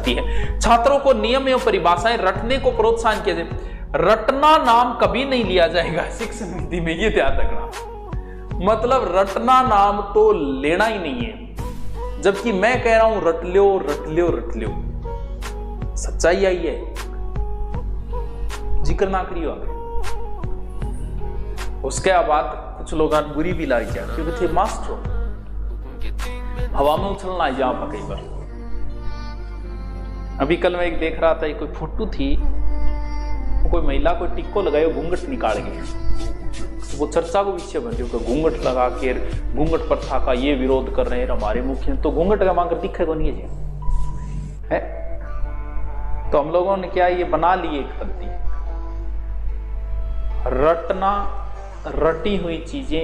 जाती है। छात्रों को नियम एवं परिभाषाएं रटने को प्रोत्साहन किया जाए। रटना नाम कभी नहीं लिया जाएगा शिक्षण नीति में, ये ध्यान रखना। मतलब रटना नाम तो लेना ही नहीं है, जबकि मैं कह रहा हूं रट लो रट लो रट लो। सच्चाई आई है, जिक्र ना करियो आगे। उसके बाद कुछ लोग बुरी भी लाई जाए क्योंकि थे मास्टर हवा में उछलना है यहां पर कई बार। अभी कल मैं एक देख रहा था, कोई फोटो थी, कोई महिला को टिक्को लगाए घूंघट निकाल गए, वो चर्चा को विषय बन गया। घूंघट लगा के घूंघट प्रथा का ये विरोध कर रहे हैं हमारे मुख्य, तो घूंघट का मांग दिखे को नहीं है। तो हम लोगों ने क्या ये बना ली एक पद्धति, रटना, रटी हुई चीजें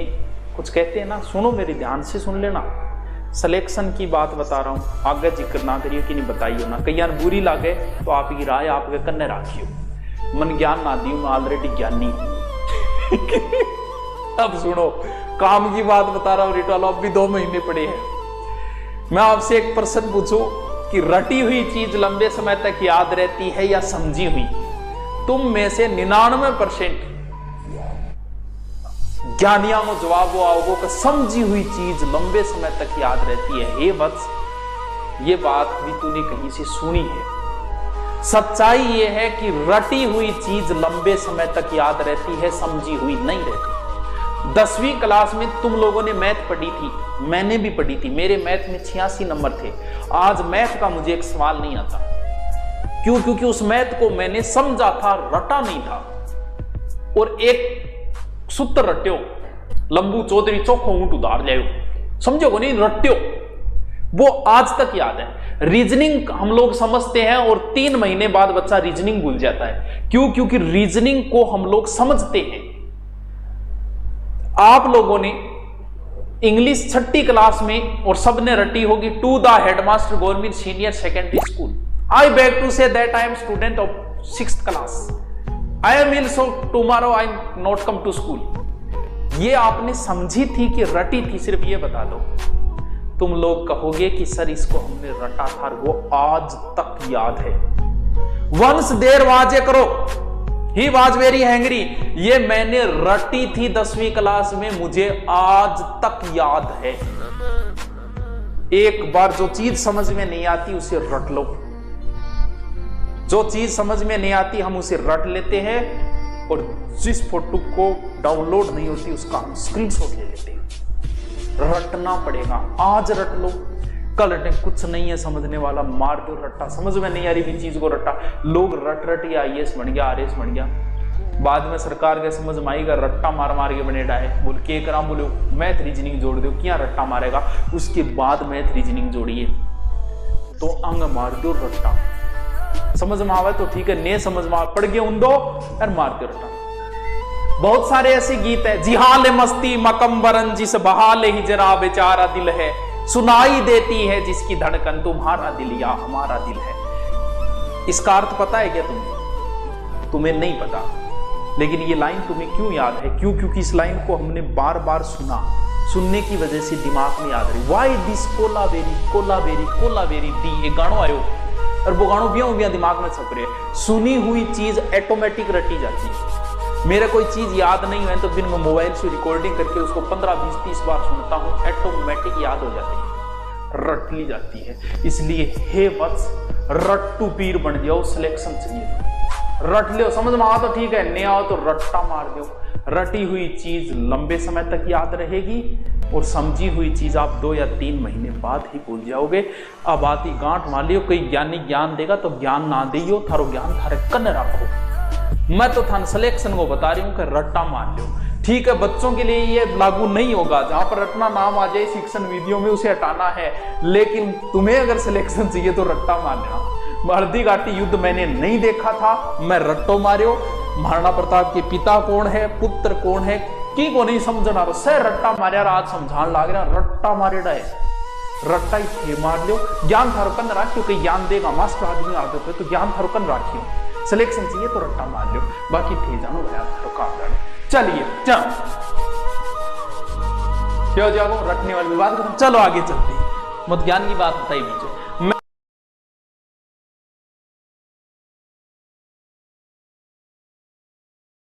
कुछ कहते हैं ना। सुनो मेरे ध्यान से सुन लेना, सिलेक्शन की बात बता रहा हूं, आगे जिक्र ना करिए कि नहीं बताइयो ना, कई बुरी लागे तो आपकी राय आपके कन्ने राखियो। मन ज्ञान ना दियो, मैं ऑलरेडी ज्ञानी हूं। अब सुनो, काम की बात बता रहा हूं रिटवालो, अब भी 2 महीने पड़े हैं। मैं आपसे एक प्रश्न पूछूं कि रटी हुई चीज लंबे समय तक याद रहती है या समझी हुई? तुम में से 99% ज्ञानियों को जवाब वो आओगे कि समझी हुई चीज लंबे समय तक याद रहती है। हे वत्स, ये बात भी तूने कहीं से सुनी है। सच्चाई ये है कि रटी हुई चीज लंबे समय तक याद रहती है, समझी हुई नहीं रहती। 10वीं क्लास में तुम लोगों ने मैथ पढ़ी थी, मैंने भी पढ़ी थी, मेरे मैथ में 86 नंबर थे। आज मैथ का मुझे एक सवाल नहीं आता। क्यों? क्योंकि उस मैथ को मैंने समझा था, रटा नहीं था। और एक सूत्र रट्यो, लंबू चौधरी चोखो ऊंट उधार ले, समझो को नहीं, रट्यो, वो आज तक याद है। रीजनिंग हम लोग समझते हैं और 3 महीने बाद बच्चा रीजनिंग भूल जाता है। क्यों? क्योंकि रीजनिंग को हम लोग समझते हैं। आप लोगों ने इंग्लिश 6ठी क्लास में और सबने रटी होगी, to the headmaster government senior secondary school. I beg to say that I am student of 6th class. I am ill so tomorrow I not come to school. ये आपने समझी थी कि रटी थी? सिर्फ ये बता दो। तुम लोग कहोगे कि सर इसको हमने रटा था, वो आज तक याद है। वंस देर वाजे करो, ही वाज वेरी हैंग्री, ये मैंने रटी थी 10वीं क्लास में, मुझे आज तक याद है। एक बार जो चीज समझ में नहीं आती उसे रट लो। जो चीज समझ में नहीं आती हम उसे रट लेते हैं, और जिस फोटो को डाउनलोड नहीं होती उसका हम स्क्रीनशॉट ले लेते हैं। रटना पड़ेगा, आज रट लो, कल रटे। कुछ नहीं है समझने वाला, मार दो रट्टा। समझ में नहीं आ रही भी चीज को रट्टा। लोग रट रट या IAS बन गया, RS बन गया, बाद में सरकार के समझ में आएगा रट्टा मार मार के बने डाए। बोल के करा, बोलो मैथ रीजनिंग जोड़ दो, क्या रट्टा मारेगा? उसके बाद मैथ रीजनिंग जोड़िए तो अंग मार दो रट्टा। समझ में आवे तो ठीक है, ने समझ में पड़ गया उन दो और मार दो रट्टा। बहुत सारे ऐसे गीत है, जिहाल मस्ती मकम्बरन जिस बहाल हिजरा बेचारा दिल है, सुनाई देती है जिसकी धड़कन तुम्हारा दिल या हमारा दिल है। इसका अर्थ पता है क्या तुम्हें? तुम्हें नहीं पता, लेकिन ये लाइन तुम्हें क्यों याद है? क्यों? क्योंकि इस लाइन को हमने बार बार सुना, सुनने की वजह से दिमाग में याद रही। वाई दिस कोलावेरी कोलावेरी कोलावेरी दी, एक गानो आयो और वो गानो बिया दिमाग में छप रहे। सुनी हुई चीज ऑटोमेटिक रटी जाती है। मेरे कोई चीज याद नहीं है तो दिन में मोबाइल से रिकॉर्डिंग करके उसको 15, 20, 30 बार सुनता हूं, ऑटोमेटिक याद हो जाती है, रट ली जाती है। इसलिए हे वत्स, रट्टू पीर बन जाओ, सिलेक्शन चाहिए रट लो। समझ में आओ तो ठीक है, नहीं आओ तो रट्टा मार दो। रटी हुई चीज लंबे समय तक याद रहेगी और समझी हुई चीज आप 2 या 3 महीने बाद ही भूल जाओगे। अब आती गांठ मान लियो, कोई ज्ञानी ज्ञान देगा तो ज्ञान ना दियो, थारो ज्ञान थारे कन रखो। मैं तो थान सिलेक्शन को बता रही हूं कि रट्टा मान लो। ठीक है, बच्चों के लिए ये लागू नहीं होगा, जहां पर रटना नाम आ जाए शिक्षण विधियों में उसे हटाना है, लेकिन तुम्हें अगर सिलेक्शन चाहिए तो रट्टा मान लेना। हल्दी घाटी युद्ध मैंने नहीं देखा था, मैं रट्टो मारियो। महाराणा प्रताप के पिता कौन है, पुत्र कौन है, की को नहीं समझना, सह रट्टा मारिया, आज समझान लाग रहा, रट्टा मारेड़ा है, रट्टा ही मार लो। ज्ञान थारो कन राखियो, कि ज्ञान देगा मास्टर आदमी आदत है तो ज्ञान थारो कन राखियो। सिलेक्शन चाहिए तो रट्टा मार लो, बाकी थे जानो भैया थारो काम जाने। चलिए चलो, क्यों जाओ रटने वाली बात खत्म, चलो आगे चलते हैं। मत ज्ञान की बात बताई बीच